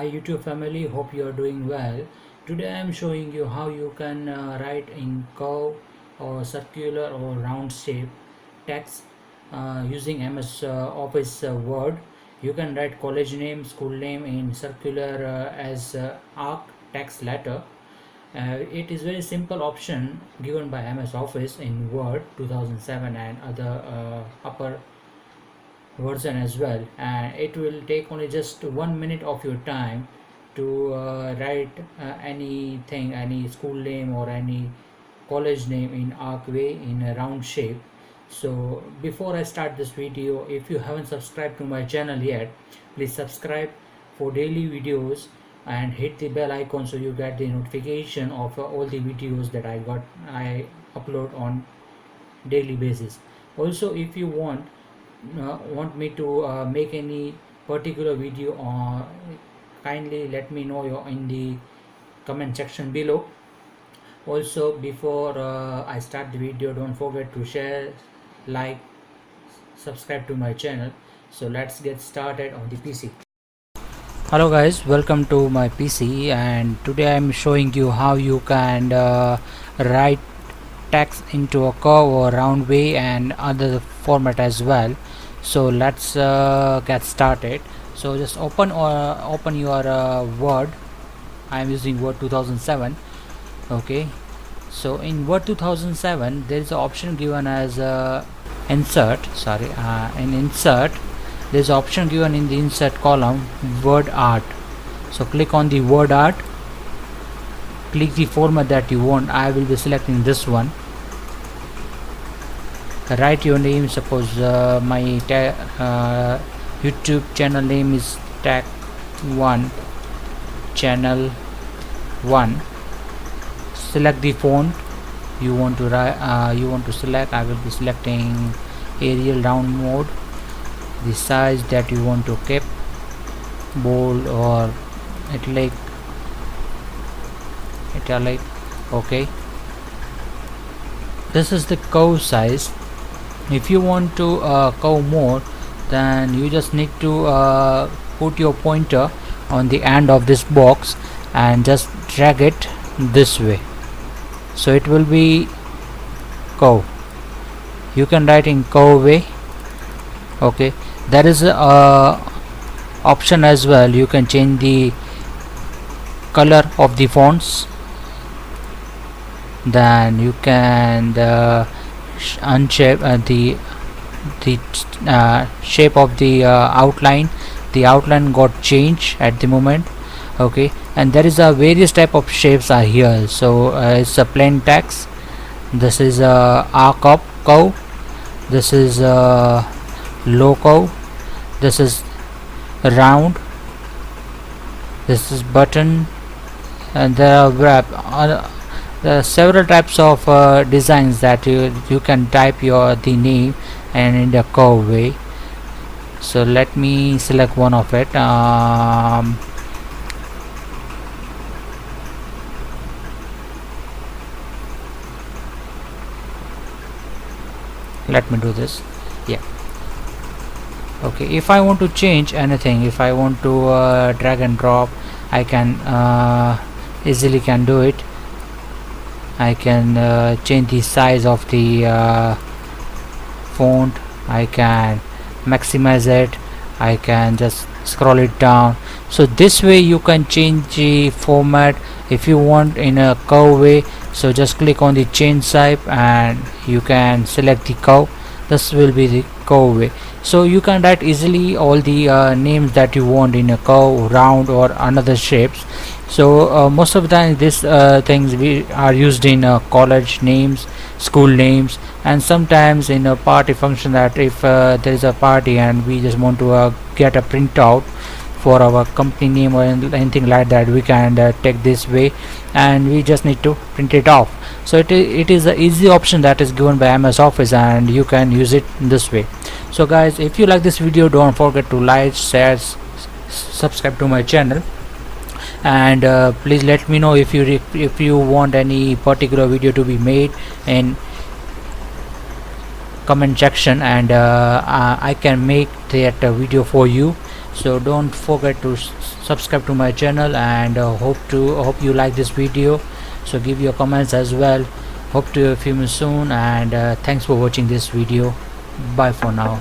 Hi YouTube family, hope you are doing well. Today I am showing you how you can write in curve or circular or round shape text using MS Office Word. You can write college name, school name in circular as arc text letter. It is very simple option given by MS Office in Word 2007 and other upper version as well, and it will take only just 1 minute of your time to write anything, any school name or any college name in arc way in a round shape. So before I start this video, if you haven't subscribed to my channel yet, please subscribe for daily videos and hit the bell icon so you get the notification of all the videos that I upload on daily basis. Also, if you want me to make any particular video, kindly let me know in the comment section below. Also, before I start the video, don't forget to share, like, subscribe to my channel. So let's get started on the PC. Hello guys, welcome to my PC, and today I'm showing you how you can write text into a curve or round way and other format as well. So let's get started. So just open your Word. I am using Word 2007. Okay, so in Word 2007 there is an option given as insert. In insert there is an option given in the insert column, word art. So click on the word art, click the format that you want. I will be selecting this one. Write your name. Suppose my YouTube channel name is tag 1 channel 1. Select the font you want to select. I will be selecting Arial round mode. The size that you want to keep, bold or italic. Okay, this is the curve size. If you want to curve more, then you just need to put your pointer on the end of this box and just drag it this way, so it will be curve. You can write in curve way. Okay, there is a option as well. You can change the color of the fonts, then you can unshape the shape of the outline. The outline got changed at the moment. Okay, and there is a various type of shapes are here. So it's a plain text. This is a arc up curve. This is a low curve. This is round. This is button, and there are several types of designs that you can type the name and in the curve way. So let me select one of it. Let me do this. Yeah. Okay, if I want to change anything, if I want to drag and drop, I can easily can do it. I can change the size of the font. I can maximize it. I can just scroll it down. So this way you can change the format if you want in a curve way. So just click on the change type and you can select the curve. This will be the curve way. So you can write easily all the names that you want in a curve, round or another shapes. So most of the time these things we are used in college names, school names, and sometimes in a party function, that if there is a party and we just want to get a printout for our company name or anything like that, we can take this way and we just need to print it off. So it is an easy option that is given by MS Office, and you can use it this way. So guys, if you like this video, don't forget to like, share, subscribe to my channel, and please let me know if you want any particular video to be made in comment section, and I can make that video for you. So don't forget to subscribe to my channel, and hope you like this video. So give your comments as well. Hope to film you soon, and thanks for watching this video. Bye for now.